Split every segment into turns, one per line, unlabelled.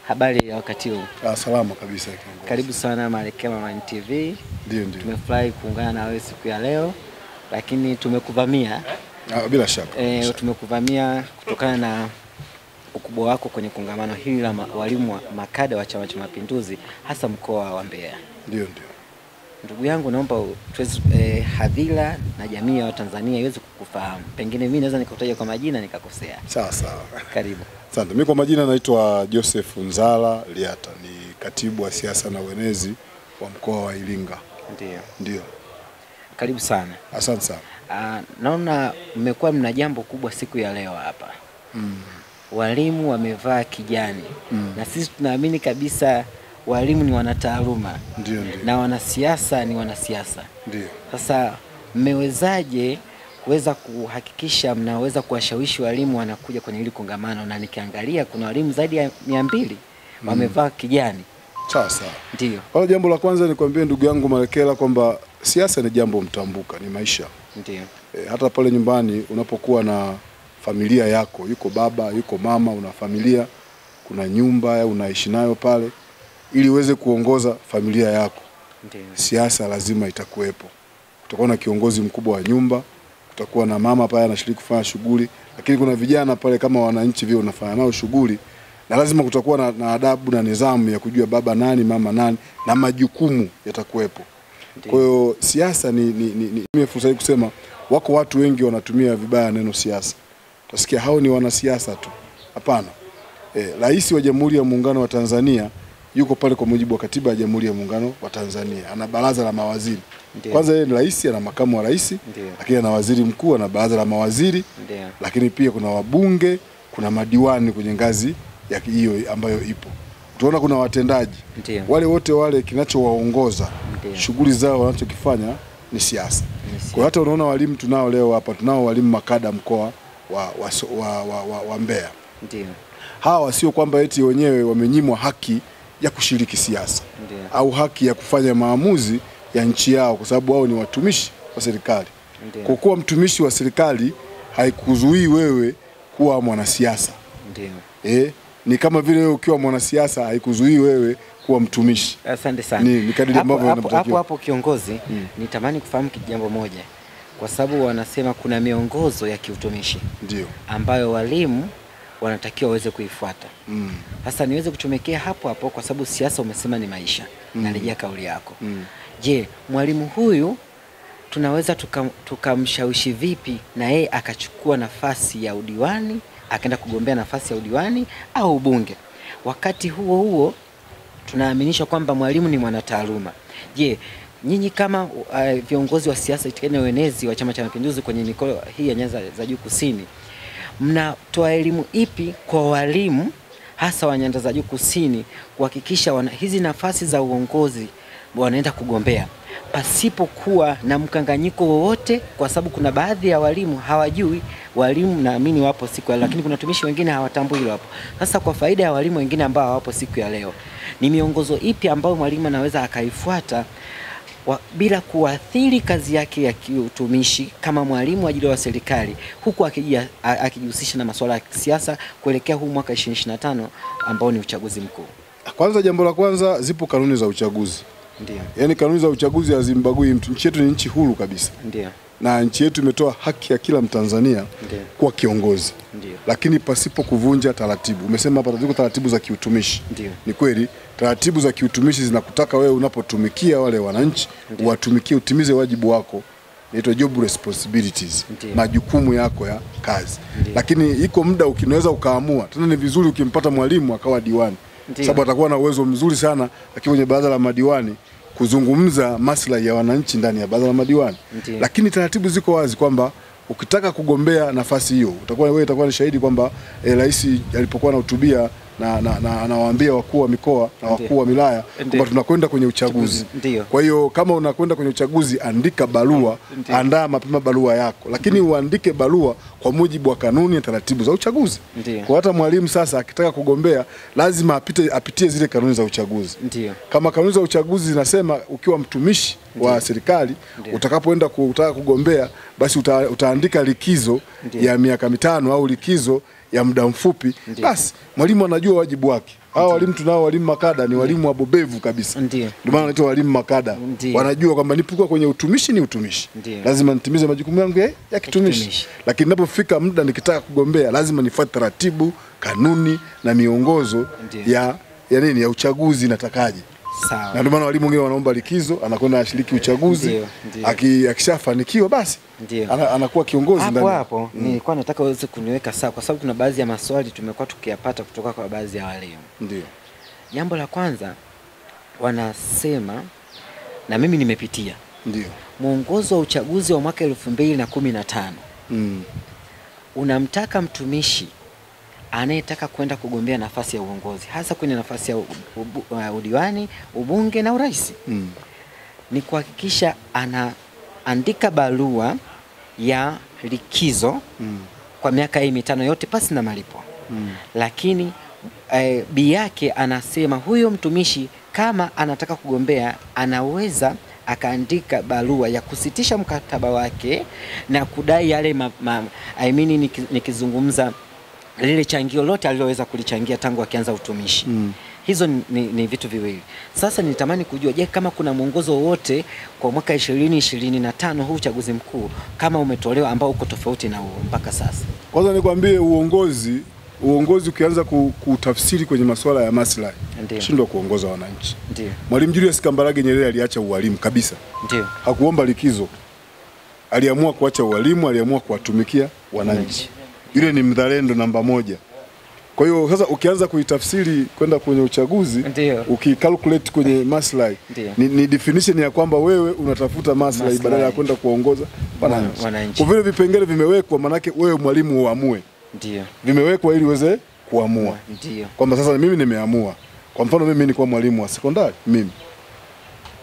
Habari ya wakati huu?
Salama kabisa kiongozi.
Karibu sana Malekela Online TV.
Ndio.
Tumefurahi kuungana na wewe siku ya leo, lakini tumekuvamia.
Bila shaka.
Tumekuvamia kutokana na ukubwa wako kwenye kongamano hili la walimu wa makada wa Chama cha Mapinduzi hasa mkoa wa Mbeya.
Ndio.
Ndugu yangu, naomba hadhira na jamii ya Tanzania iweze kukufahamu. Pengine mimi naweza nikakutaja kwa majina nikakosea.
Sawa.
Karibu.
Asante. Mimi kwa majina naitwa Joseph Nzala Liata, ni katibu wa siasa na uenezi wa mkoa wa Iringa. Ndio.
Karibu sana.
Asante sana.
Naona mmekuwa mna jambo kubwa siku ya leo hapa. Walimu wamevaa kijani. Na sisi tunaamini kabisa walimu ni wanataaluma.
Ndio.
Na wanasiasa ni wanasiasa.
Ndio.
Sasa mmewezaje kuweza kuhakikisha mnaweza kuwashawishi walimu wanakuja kwenye hili kongamano? Na nikiangalia kuna walimu zaidi ya 200 wamevaa kijani.
Sawa.
Ndio.
Kwa jambo la kwanza nikwambie ndugu yangu Malekela kwamba siasa ni jambo mtambuka, ni maisha.
Ndio.
Hata pale nyumbani unapokuwa na familia yako, yuko baba, yuko mama, una familia, kuna nyumba unaishi nayo pale, ili uweze kuongoza familia yako.
Ndio.
Siasa lazima itakuwepo. Kutakuwa na kiongozi mkubwa wa nyumba, kutakuwa na mama pale anashiriki kufanya shughuli, lakini kuna vijana pale kama wananchi vile unafanya nao shughuli, na lazima kutakuwa na adabu na nidhamu ya kujua baba nani, mama nani, na majukumu yatakuwepo. Kwa hiyo siasa ni fursa hii kusema wako watu wengi wanatumia vibaya neno siasa. Utasikia hao ni wanasiasa tu. Hapana. Rais wa Jamhuri ya Muungano wa Tanzania yuko pale kwa mujibu wa katiba ya Jamhuri ya Muungano wa Tanzania. Ana baraza la mawaziri. Kwanza yeye ni rais, ana makamu wa rais, lakini ana waziri mkuu, ana baraza la mawaziri. Lakini pia kuna wabunge, kuna madiwani kwenye ngazi ya hiyo ambayo ipo. Tunaona kuna watendaji. Wale wote wale kinachowaongoza shughuli zao wanachokifanya ni siasa. Kwa hata unaona walimu tunao leo hapa, tunao walimu makada mkoa wa Mbeya.
Ndio.
Hawa sio kwamba eti wenyewe wamenyimwa haki ya kushiriki siasa au haki ya kufanya maamuzi ya nchi yao, kwa sababu wao ni watumishi wa serikali. Kwa kuwa mtumishi wa serikali haikuzuii wewe kuwa mwanasiasa.
Ndio.
Ni kama vile wewe ukiwa mwanasiasa haikuzuii wewe kuwa mtumishi.
Asante sana.
Ni kadiri ambavyo
hapo kiongozi, nitamani kufahamu jambo moja. Kwa sababu wanasema kuna miongozo ya kiutumishi.
Ndio.
Ambayo walimu wanatakiwa waweze kuifuata. Sasa niweze kuchomekea hapo kwa sababu siasa umesema ni maisha. Narejea kauli yako. Je, mwalimu huyu tunaweza tukamshawishi vipi na yeye akachukua nafasi ya udiwani, akaenda kugombea nafasi ya udiwani au ubunge? Wakati huo tunaaminisha kwamba mwalimu ni mwanataaluma. Je, nyinyi kama viongozi wa siasa itikeni uenezi wa Chama cha Mapinduzi kwenye mikoa hii ya Nyanda za Juu Kusini, mnatoa elimu ipi kwa walimu hasa wa Nyanda za Juu Kusini kuhakikisha hizi nafasi za uongozi wanaenda kugombea pasipokuwa na mkanganyiko wowote? Kwa sababu kuna baadhi ya walimu hawajui, walimu naamini wapo siku ya leo, lakini kuna watumishi wengine hawatambui hilo hapo. Sasa kwa faida ya walimu wengine ambao hawapo siku ya leo, ni miongozo ipi ambayo mwalimu anaweza akaifuata bila kuathiri kazi yake ya kiutumishi kama mwalimu ajili wa serikali, huku akijihusisha na masuala ya siasa kuelekea huu mwaka 2025 ambao ni uchaguzi mkuu?
Kwanza, jambo la kwanza, zipo kanuni za uchaguzi.
Ndio.
Yaani kanuni za uchaguzi hazimbagui mtu. Nchi yetu ni nchi huru kabisa.
Ndio.
Na nchi yetu imetoa haki ya kila Mtanzania kuwa kiongozi.
Ndio.
Lakini pasipo kuvunja taratibu. Umesema hapa ziko taratibu za kiutumishi.
Ndio.
Ni kweli, taratibu za kiutumishi zinakutaka wewe unapotumikia wale wananchi, watumikie, utimize wajibu wako. Inaitwa job responsibilities. Majukumu yako ya kazi. Lakini iko muda ukinaweza ukaamua. Tena ni vizuri ukimpata mwalimu akawa diwani. Sababu atakuwa na uwezo mzuri sana akiwa kwenye baraza la madiwani kuzungumza maslahi ya wananchi ndani ya baraza la madiwani. Lakini taratibu ziko wazi kwamba ukitaka kugombea nafasi hiyo, utakuwa ni shahidi kwamba rais alipokuwa anahutubia na anawaambia wakuu wa mikoa na wakuu wa wilaya kwamba tunakwenda kwenye uchaguzi. Kwa hiyo kama unakwenda kwenye uchaguzi, andika barua, andaa mapema barua yako, lakini uandike barua kwa mujibu wa kanuni na taratibu za uchaguzi. Kwa hata mwalimu sasa akitaka kugombea lazima apitie zile kanuni za uchaguzi. Kama kanuni za uchaguzi zinasema ukiwa mtumishi wa serikali utakapoenda kutaka kugombea, basi utaandika likizo ya miaka 5 au likizo ya muda mfupi, basi mwalimu anajua wajibu wake. Hao walimu tunao, walimu makada ni walimu wabobevu kabisa. Ndio maana wanaitwa walimu makada. Wanajua kwamba nipokuwa kwenye utumishi ni utumishi. Lazima nitimize majukumu yangu ya kitumishi. Lakini ninapofika muda nikitaka kugombea lazima nifuate taratibu, kanuni na miongozo ya nini, ya uchaguzi natakaje.
Sawa.
Na ndio maana walimu wengine wanaomba likizo, anakwenda ashiriki uchaguzi. Akishafanikiwa basi anakuwa kiongozi ndani.
Hapo nilikuwa nataka uweze kuniweka sawa, kwa sababu kuna baadhi ya maswali tumekuwa tukiyapata kutoka kwa baadhi ya walimu.
Ndio.
Jambo la kwanza wanasema, na mimi nimepitia.
Ndio.
Mwongozo wa uchaguzi wa mwaka 2015. Unamtaka mtumishi anayetaka kwenda kugombea nafasi ya uongozi, hasa kwenye nafasi ya udiwani, ubunge na urais. Ni kuhakikisha anaandika barua ya likizo kwa miaka hii 5 yote pasi na malipo. Lakini bi yake anasema huyo mtumishi kama anataka kugombea anaweza akaandika barua ya kusitisha mkataba wake na kudai yale nikizungumza lile changio lote aliloweza kulichangia tangu akianza utumishi. Hizo ni vitu viwili. Sasa nitamani kujua, je, kama kuna mwongozo wote kwa mwaka 2025 huu uchaguzi mkuu kama umetolewa ambao uko tofauti na huo mpaka sasa?
Kwanza nikwambie, uongozi ukianza kutafsiri kwenye masuala ya maslahi, shindwa kuongoza wananchi.
Ndio.
Mwalimu Julius Kambarage Nyerere aliacha ualimu kabisa.
Ndio.
Hakuomba likizo. Aliamua kuacha ualimu, aliamua kuwatumikia wananchi. Yule ni mzalendo namba 1. Kwa hiyo sasa ukianza kuitafsiri kwenda kwenye uchaguzi, ukicalculate kwenye maslahi, ni definition ya kwamba wewe unatafuta maslahi badala ya kwenda kuongoza wananchi. Kwa vile vipengele vimewekwa, manake wewe mwalimu uamue.
Ndio.
Vimewekwa ili uweze kuamua.
Ndio.
Kwamba sasa mimi nimeamua. Kwa mfano mimi nilikuwa mwalimu wa sekondari,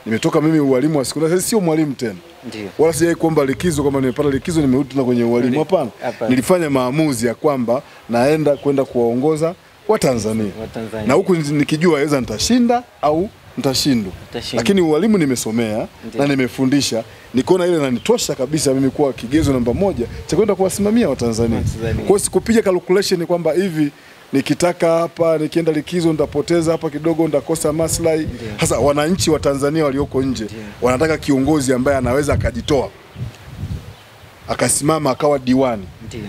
nimetoka mimi ualimu wa sekondari, sasa sio mwalimu tena.
Ndio.
Wala sijai kuomba likizo, kama nimepata likizo nimerudi tena kwenye ualimu, hapana. Nilifanya maamuzi ya kwamba naenda kwenda kuwaongoza Watanzania. Na huku nikijua aidha nitashinda au nitashindwa. Lakini ualimu nimesomea na nimefundisha, nikaona ile inanitosha kabisa mimi kuwa kigezo namba 1 cha kwenda kuwasimamia Watanzania. Kwa hiyo sikupiga calculation kwamba hivi nikitaka hapa nikienda likizo nitapoteza hapa kidogo, nitakosa maslahi. Sasa wananchi wa Tanzania walioko nje wanataka kiongozi ambaye anaweza akajitoa, akasimama akawa diwani.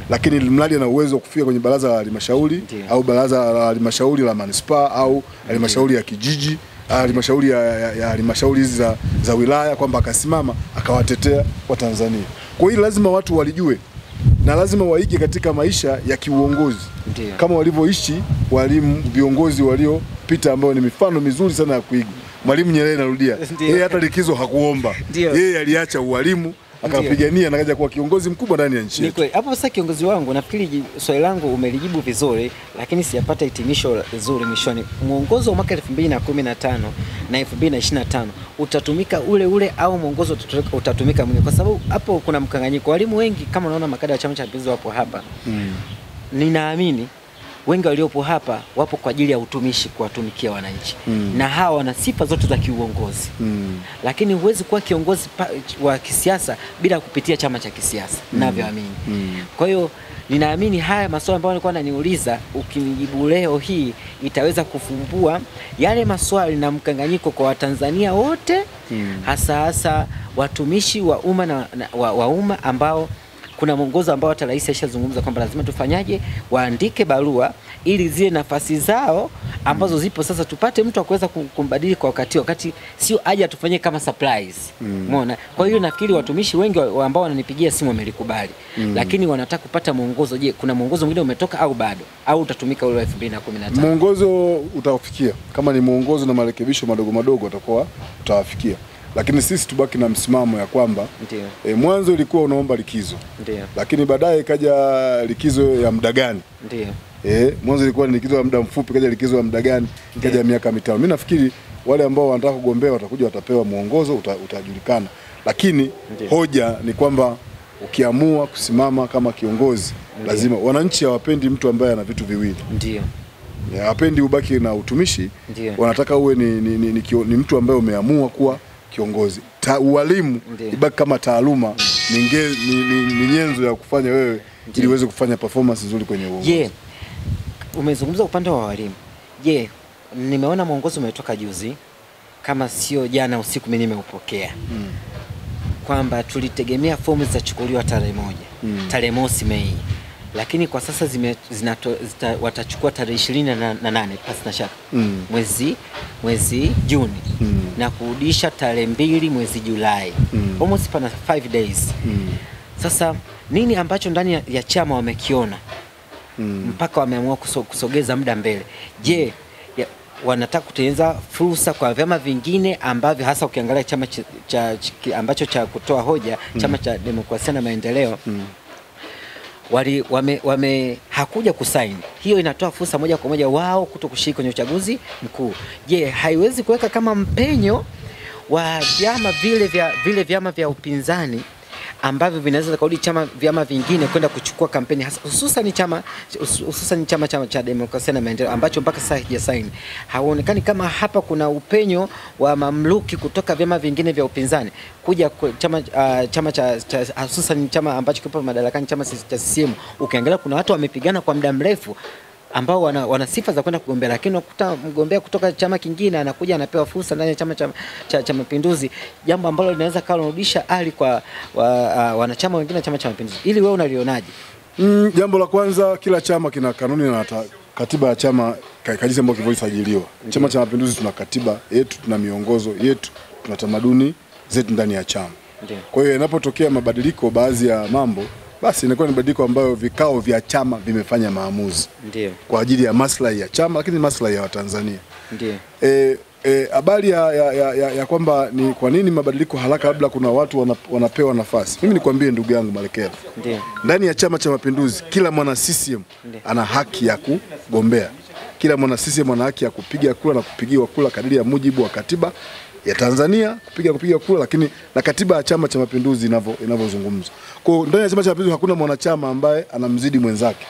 Lakini mradi ana uwezo kufika kwenye baraza la halmashauri au baraza la halmashauri la manispaa au halmashauri ya kijiji, halmashauri ya halmashauri hizi za wilaya, kwamba akasimama akawatetea Watanzania. Kwa hiyo lazima watu walijue na lazima waige katika maisha ya kiuongozi. Kama walivyoishi walimu viongozi waliopita ambao ni mifano mizuri sana ya kuiga. Mwalimu Nyerere, narudia, yeye hata likizo hakuomba. Yeye aliacha ualimu akapigania na kaja kuwa kiongozi mkubwa ndani ya nchi.
Ni kweli. Hapo sasa, kiongozi wangu, nafikiri swali langu umelijibu vizuri, lakini sijapata hitimisho zuri mwishoni. Mwongozo wa mwaka 2015 na 2025 utatumika ule au mwongozo utatumika mwingine? Kwa sababu hapo kuna mkanganyiko. Walimu wengi kama unaona makada wa Chama cha Mapinduzi wapo hapa. Ninaamini wengi waliopo hapa wapo kwa ajili ya utumishi, kuwatumikia wananchi. Na hawa wana sifa zote za kiuongozi. Lakini huwezi kuwa kiongozi wa kisiasa bila kupitia chama cha kisiasa, ninavyoamini. Kwa hiyo ninaamini haya maswali ambayo nilikuwa naniuliza, ukinijibu leo hii itaweza kufumbua yale maswali na mkanganyiko kwa Watanzania wote, hasa watumishi wa umma na wa umma ambao kuna mwongozo ambao hata rais alishazungumza kwamba lazima tufanyaje, waandike barua ili zile nafasi zao ambazo zipo sasa tupate mtu akuweza kumbadili kwa wakati sio aje atufanyie kama surprise. Umeona? Kwa hiyo nafikiri watumishi wengi ambao wananipigia simu wamelikubali. Lakini wanataka kupata mwongozo. Je, kuna mwongozo mwingine umetoka au bado? Au utatumika ule wa 2015?
Mwongozo utawafikia. Kama ni mwongozo na marekebisho madogo utakuwa utawafikia. Lakini sisi tubaki na msimamo ya kwamba mwanzo ilikuwa unaomba likizo. Lakini baadaye ikaja likizo ya muda gani? Mwanzo ilikuwa ni likizo ya muda mfupi, kaja likizo ya muda gani? Kaja miaka 5. Mimi nafikiri wale ambao wanataka kugombea watakuja watapewa mwongozo, utajulikana. Lakini hoja ni kwamba ukiamua kusimama kama kiongozi, lazima, wananchi hawapendi mtu ambaye ana vitu viwili. Hawapendi ubaki na utumishi. Wanataka uwe ni mtu ambaye umeamua kuwa kiongozi. Ualimu ibaki kama taaluma, ni nyenzo ya kufanya wewe ili uweze kufanya performance nzuri kwenye uongozi.
umezungumza upande wa walimu. Je, nimeona mwongozo umetoka juzi, kama sio jana usiku mimi nimeupokea. Kwamba tulitegemea fomu zitachukuliwa tarehe 1, tarehe mosi Mei. Lakini kwa sasa watachukua tarehe 28 pasi na shaka. Mwezi Juni. Na kurudisha tarehe 2 mwezi Julai. Almost pana 5 days. Sasa nini ambacho ndani ya chama wamekiona mpaka wameamua kusogeza muda mbele? Je, wanataka kutengeneza fursa kwa vyama vingine ambavyo, hasa ukiangalia chama ambacho cha kutoa hoja, chama cha Demokrasia na Maendeleo, hakuja kusaini. Hiyo inatoa fursa moja kwa moja wao kutokushiriki kwenye uchaguzi mkuu. Je, haiwezi kuweka kama mpenyo wa vyama vya upinzani ambavyo vinaweza kurudi vyama vingine kwenda kuchukua kampeni, hususan chama cha Demokrasia na Maendeleo ambacho mpaka sasa hakijasaini? Haonekani kama hapa kuna upenyo wa mamluki kutoka vyama vingine vya upinzani kuja chama cha hususan chama ambacho kipo madarakani, chama cha CCM. Ukiangalia kuna watu wamepigana kwa muda mrefu ambao wana sifa za kwenda kugombea, lakini unakuta mgombea kutoka chama kingine anakuja anapewa fursa ndani ya chama cha Mapinduzi, jambo ambalo linaweza kurudisha hali kwa wanachama wengine wa chama cha Mapinduzi. Ili wewe unalionaje?
Jambo la kwanza, kila chama kina kanuni na katiba ya chama kadri ambayo kilivyosajiliwa. Chama cha Mapinduzi tuna katiba yetu, tuna miongozo yetu, tuna tamaduni zetu ndani ya chama. Kwa hiyo inapotokea mabadiliko baadhi ya mambo, basi inakuwa ni mabadiliko ambayo vikao vya chama vimefanya maamuzi.
Ndio.
Kwa ajili ya maslahi ya chama, lakini maslahi ya Watanzania.
Ndio.
Habari ya kwamba ni kwa nini mabadiliko haraka, labda kuna watu wanapewa nafasi. Mimi nikwambie ndugu yangu Malekela.
Ndio.
Ndani ya chama cha Mapinduzi kila mwana CCM ana haki ya kugombea. Kila mwana CCM ana haki ya kupiga kura na kupigiwa kura kadiri ya mujibu wa katiba ya Tanzania, kupiga kura, lakini na katiba ya chama cha Mapinduzi inavyozungumza. Kwa hiyo ndani ya chama cha Mapinduzi hakuna mwanachama ambaye anamzidi mwenzake.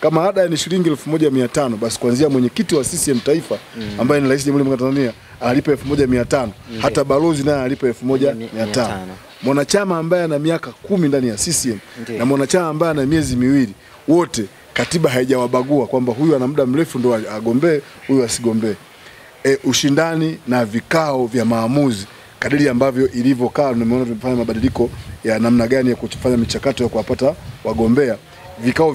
Kama ada ni shilingi 1500, basi kuanzia mwenyekiti wa CCM taifa ambaye ni rais wa Jamhuri ya Tanzania analipa 1500, hata balozi naye analipa 1500. Mwanachama ambaye ana miaka 10 ndani ya CCM na mwanachama ambaye ana miezi miwili, wote katiba haijawabagua kwamba huyu ana muda mrefu ndio agombee, huyu asigombee. Ushindani na vikao vya maamuzi kadiri ambavyo ilivyokaa, nimeona tumefanya mabadiliko ya namna gani ya kufanya michakato ya kuwapata wagombea. Vikao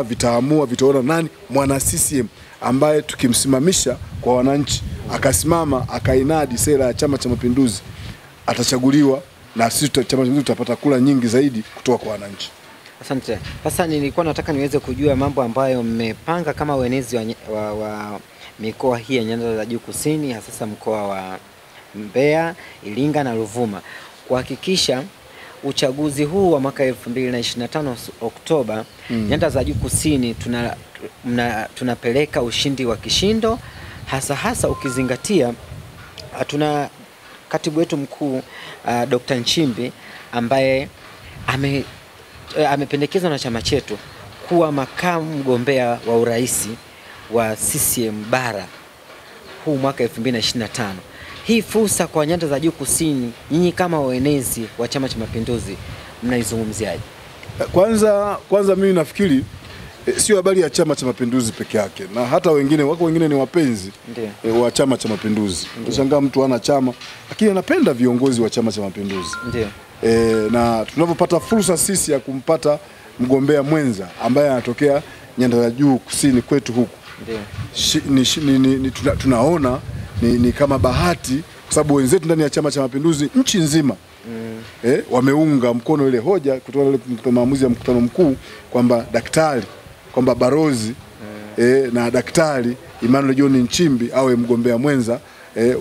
vitaamua, vitaona nani mwana CCM ambaye tukimsimamisha kwa wananchi, akasimama akainadi sera ya Chama cha Mapinduzi, atachaguliwa na sisi Chama cha Mapinduzi tutapata kura nyingi zaidi kutoka kwa wananchi.
Asante. Sasa nilikuwa nataka niweze kujua mambo ambayo mmepanga kama wenezi wa mikoa hii ya Nyanda za Juu Kusini, hasa mkoa wa Mbeya, Iringa na Ruvuma, kuhakikisha uchaguzi huu wa mwaka 2025 Oktoba, Nyanda za Juu Kusini tunapeleka ushindi wa kishindo, hasa ukizingatia tuna katibu wetu mkuu Dr. Nchimbi ambaye amependekezwa na chama chetu kuwa makamu mgombea wa urais wa CCM bara huu mwaka 2025. Hii fursa kwa Nyanda za Juu Kusini, nyinyi kama waenezi wa Chama cha Mapinduzi mnaizungumziaje?
Kwanza mimi nafikiri sio habari ya Chama cha Mapinduzi peke yake, na hata wengine ni wapenzi wa Chama cha Mapinduzi. Unashangaa mtu hana chama lakini anapenda viongozi wa Chama cha Mapinduzi.
Ndio.
Na tunapopata fursa sisi ya kumpata mgombea mwenza ambaye anatokea Nyanda za Juu Kusini kwetu huku, tunaona ni kama bahati, kwa sababu wenzetu ndani ya Chama cha Mapinduzi nchi nzima wameunga mkono ile hoja kutoka ile maamuzi ya mkutano mkuu kwamba Barozi na Daktari Emmanuel John Nchimbi awe mgombea mwenza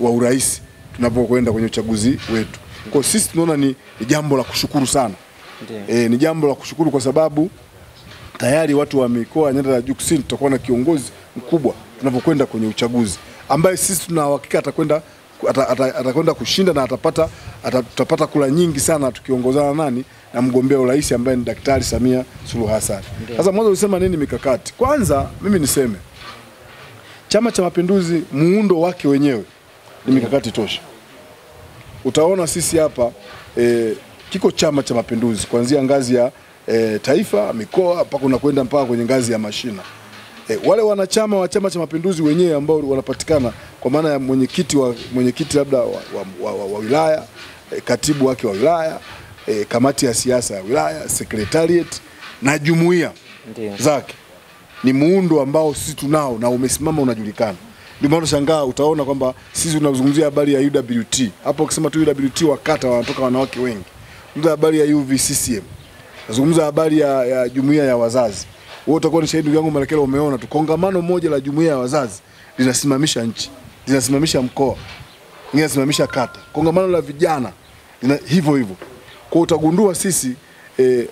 wa urais tunapokwenda kwenye uchaguzi wetu. Kwa sisi tunaona ni jambo la kushukuru sana. Ni jambo la kushukuru kwa sababu tayari watu wa mikoa ya Nyanda za Juu Kusini tutakuwa na kiongozi mkubwa tunapokwenda kwenye uchaguzi, ambaye sisi tuna uhakika atakwenda kushinda na tutapata kura nyingi sana tukiongozana na mgombea urais ambaye ni Daktari Samia Suluhu Hassan. Sasa mwanzo ulisema nini mikakati? Kwanza mimi niseme Chama cha Mapinduzi muundo wake wenyewe ni mikakati tosha. Utaona sisi hapa kiko Chama cha Mapinduzi kuanzia ngazi ya taifa, mikoa, mpaka unakwenda mpaka kwenye ngazi ya mashina. Wale wanachama wa Chama cha Mapinduzi wenyewe ambao wanapatikana kwa maana ya mwenyekiti labda wa wilaya, katibu wake wa wilaya, kamati ya siasa ya wilaya, secretariat na jumuiya zake, ni muundo ambao sisi tunao na umesimama unajulikana. Ndio maana shangaa utaona kwamba sisi tunazungumzia habari ya UWT. Hapo ukisema tu UWT wakata wanatoka wanawake wengi. Ndio habari ya UVCCM. Nazungumza habari ya jumuiya ya wazazi. Wewe utakuwa ni shahidi yangu Malekela, umeona tu kongamano moja la jumuiya ya wazazi linasimamisha nchi, linasimamisha mkoa, linasimamisha kata. Kongamano la vijana hivyo. Kwa utagundua sisi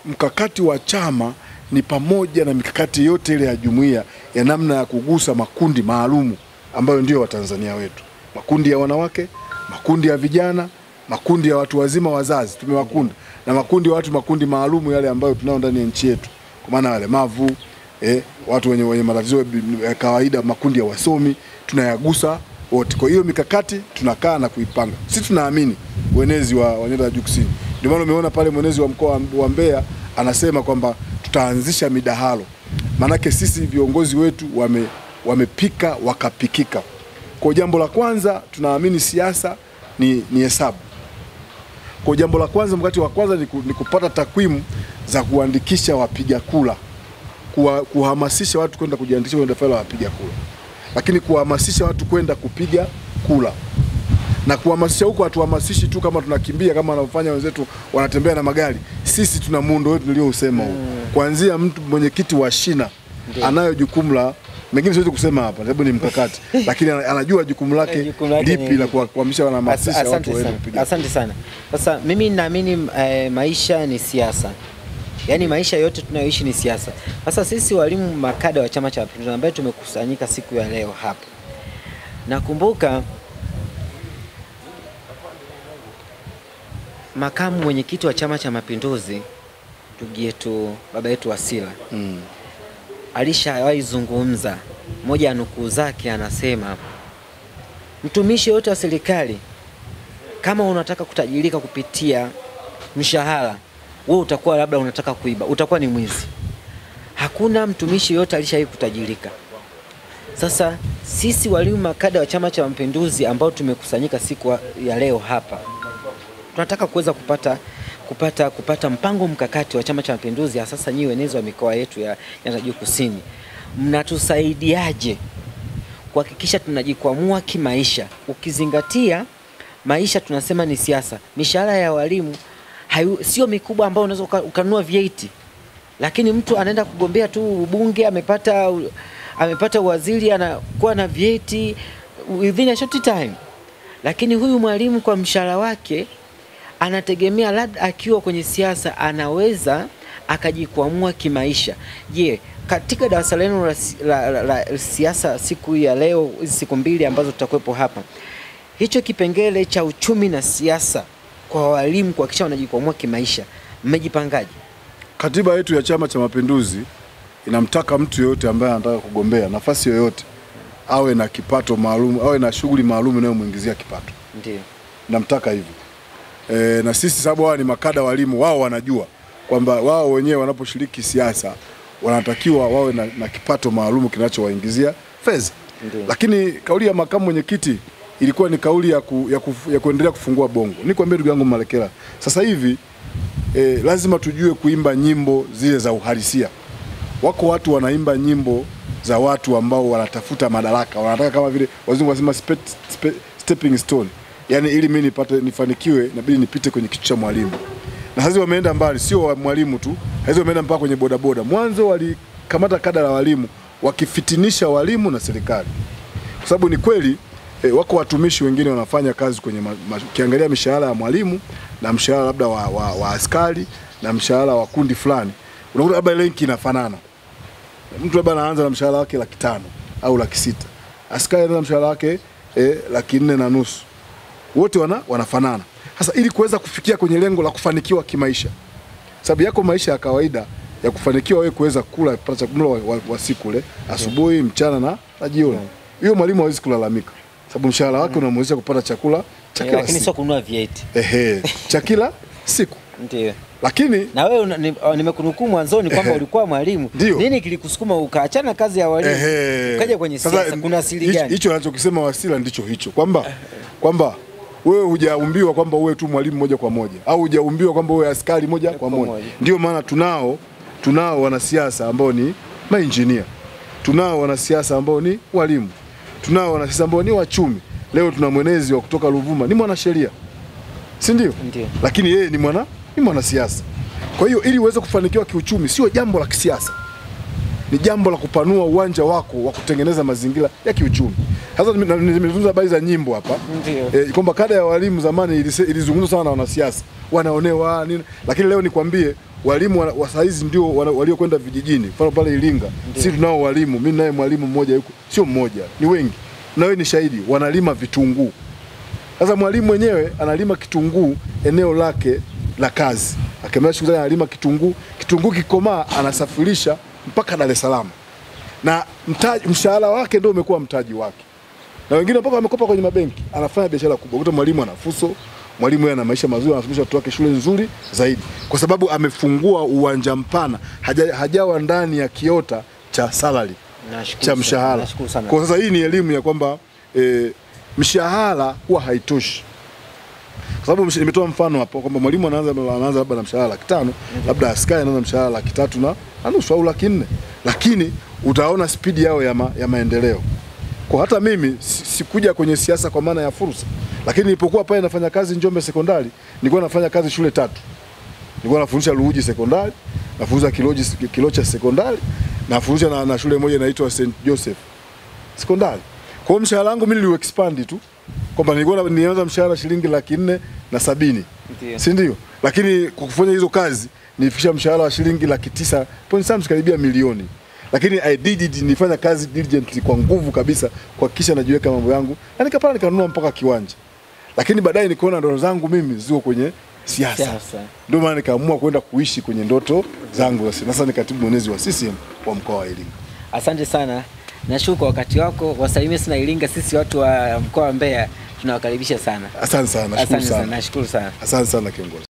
mkakati wa chama ni pamoja na mikakati yote ile ya jumuiya ya namna ya kugusa makundi maalumu ambayo ndio Watanzania wetu. Makundi ya wanawake, makundi ya vijana, makundi ya watu wazima wazazi tumewakunda, na makundi maalumu yale ambayo tunao ndani ya nchi yetu. Kwa maana walemavu, watu wenye matatizo ya kawaida, makundi ya wasomi, tunayagusa wote. Kwa hiyo mikakati tunakaa na kuipanga. Sisi tunaamini uenezi wa Nyanda za Juu Kusini. Ndio maana umeona pale mwenezi wa mkoa wa Mbeya anasema kwamba tutaanzisha midahalo. Manake sisi viongozi wetu wamepika wakapikika. Kwa jambo la kwanza tunaamini siasa ni hesabu. Kwa jambo la kwanza, mkakati wa kwanza ni kupata takwimu za kuandikisha wapiga kura. Kuhamasisha watu kwenda kujiandikisha kwenye daftari la wapiga kura. Lakini kuhamasisha watu kwenda kupiga kura. Na kuhamasisha huko hatuhamasishi tu kama tunakimbia kama wanaofanya wenzetu wanatembea na magari. Sisi tuna muundo wetu niliousema huko. Kuanzia mtu mwenyekiti wa shina anayo jukumu la, mengine siwezi kusema hapa sababu ni mkakati, lakini anajua jukumu lake lipi la kuhamasisha wanahamasisha watu waende kupiga.
Asante sana. Sasa mimi naamini maisha ni siasa. Yaani maisha yote tunayoishi ni siasa. Sasa sisi walimu makada wa Chama cha Mapinduzi ambao tumekusanyika siku ya leo hapa, nakumbuka makamu mwenyekiti wa Chama cha Mapinduzi ndugu yetu baba yetu Wasira alishawahi zungumza, moja ya nukuu zake anasema, mtumishi yote wa serikali kama unataka kutajirika kupitia mshahara, wewe utakuwa labda unataka kuiba, utakuwa ni mwizi. Hakuna mtumishi yote alishawahi kutajirika. Sasa sisi walimu makada wa Chama cha Mapinduzi ambao tumekusanyika siku ya leo hapa, tunataka kuweza kupata mpango mkakati wa Chama cha Mapinduzi. Sasa nyinyi wenezi wa mikoa yetu ya Nyanda za Juu Kusini, mnatusaidiaje kuhakikisha tunajikwamua kimaisha, ukizingatia maisha tunasema ni siasa. Mishahara ya walimu sio mikubwa ambao unaweza ukanunua vyeti, lakini mtu anaenda kugombea tu ubunge, amepata waziri, anakuwa na vyeti within a short time. Lakini huyu mwalimu kwa mshahara wake anategemea labda akiwa kwenye siasa anaweza akajikwamua kimaisha. Je, katika darasa lenu la siasa siku ya leo, hizi siku mbili ambazo tutakuwepo hapa, hicho kipengele cha uchumi na siasa kwa walimu kuhakikisha wanajikwamua kimaisha, mmejipangaje?
Katiba yetu ya Chama cha Mapinduzi inamtaka mtu yoyote ambaye anataka kugombea nafasi yoyote awe na kipato maalum, awe na shughuli maalum inayomuingizia kipato.
Ndio.
Namtaka hivyo. Na sisi sababu wao ni makada walimu, wao wanajua kwamba wao wenyewe wanaposhiriki siasa wanatakiwa wawe na kipato maalum kinachowaingizia fedha. Lakini kauli ya makamu mwenyekiti ilikuwa ni kauli ya kuendelea kufungua bongo. Nikwambie ndugu yangu Malekela, sasa hivi lazima tujue kuimba nyimbo zile za uhalisia. Wako watu wanaimba nyimbo za watu ambao wanatafuta madaraka, wanataka kama vile wazungu wanasema stepping stone. Yaani ili mimi nifanikiwe inabidi nipite kwenye kitu cha mwalimu. Na sasa wameenda mbali, sio mwalimu tu, sasa wameenda mpaka kwenye bodaboda. Mwanzo walikamata kada la walimu wakifitinisha walimu na serikali. Kwa sababu ni kweli wako watumishi wengine wanafanya kazi kwenye ukiangalia mishahara ya mwalimu na mshahara labda wa askari na mshahara wa kundi fulani, unakuta labda lenki inafanana. Mtu labda anaanza na mshahara wake 500,000 au 600,000. Askari anaanza mshahara wake 450,000. Wote wanafanana. Sasa ili kuweza kufikia kwenye lengo la kufanikiwa kimaisha, sababu yako maisha ya kawaida ya kufanikiwa wewe kuweza kula chakula wa siku ile asubuhi, mchana na jioni. Hiyo mwalimu hawezi kulalamika. Sababu mshahara wake unamwezesha kupata chakula cha kila siku.
Lakini sio kununua vyeti.
Cha kila siku.
Ndio.
Lakini
na wewe nimekunukuu mwanzoni kwamba ulikuwa mwalimu. Nini kilikusukuma ukaachana kazi ya walimu ukaja kwenye siasa? Kuna asili gani?
Hicho anachokisema Wasira ndicho hicho, kwamba wewe hujaumbiwa kwamba uwe tu mwalimu moja kwa moja, au hujaumbiwa kwamba uwe askari moja kwa moja. Ndio maana tunao wanasiasa ambao ni mainjinia, tunao wanasiasa ambao ni walimu, tunao wanasiasa ambao ni wachumi. Leo tuna mwenezi wa kutoka Ruvuma ni mwanasheria, si ndio? Lakini yeye ni mwanasiasa. Kwa hiyo ili uweze kufanikiwa kiuchumi, sio jambo la kisiasa, ni jambo la kupanua uwanja wako wa kutengeneza mazingira ya kiuchumi. Sasa nimezungumza habari za nyimbo hapa, kwamba kada ya walimu zamani ilizungumzwa sana na wanasiasa, wanaonewa nini, lakini leo nikwambie walimu wa saizi ndio waliokwenda vijijini. Mfano pale Iringa, sisi tunao walimu, mimi naye mwalimu mmoja yuko, sio mmoja, ni wengi. Na wewe ni shahidi, wanalima vitunguu. Sasa mwalimu mwenyewe analima kitunguu eneo lake la kazi. Akimaliza shughuli analima kitunguu kikomaa anasafirisha mpaka Dar es Salaam. Na mshahara wake ndio umekuwa mtaji wake. Na wengine mpaka wamekopa kwenye mabenki, anafanya biashara kubwa. Kuta mwalimu ana fuso, mwalimu yeye ana maisha mazuri, anafundisha watoto wake shule nzuri zaidi, kwa sababu amefungua uwanja mpana, hajawa ndani ya kiota cha salary, cha mshahara. Kwa sasa hii ni elimu ya kwamba mshahara huwa haitoshi. Kwa sababu nimetoa mfano hapo kwamba mwalimu anaanza labda na mshahara 500,000, labda askari anaanza mshahara 350,000 au 400,000, lakini utaona spidi yao ya maendeleo. Kwa hata mimi sikuja kwenye siasa kwa maana ya fursa, lakini nilipokuwa pale nafanya kazi Njombe Sekondari, nilikuwa nafanya kazi shule 3. Nilikuwa nafundisha Ruhuji Sekondari, nafundisha Kilocha Sekondari, nafundisha na shule moja inaitwa St. Joseph Sekondari. Kwa hiyo mshahara wangu mimi niliexpand tu, kwamba nilikuwa nianza mshahara shilingi 470,000, si ndio? Lakini kwa kufanya hizo kazi nilifikisha mshahara wa shilingi 900,000 karibia milioni. Lakini nifanya kazi diligently kwa nguvu kabisa kuhakikisha najiweka mambo yangu, na nikapata nikanunua mpaka kiwanja. Lakini baadaye nikaona ndoto zangu mimi ziko kwenye siasa. Ndio maana nikaamua kwenda kuishi kwenye ndoto zangu. Sasa ni katibu mwenezi wa CCM wa mkoa wa Iringa.
Asante sana. Nashukuru kwa wakati wako. Wasalimie sana Iringa, sisi watu wa mkoa wa Mbeya tunawakaribisha sana.
Asante sana.
Nashukuru sana.
Asante sana kiongozi.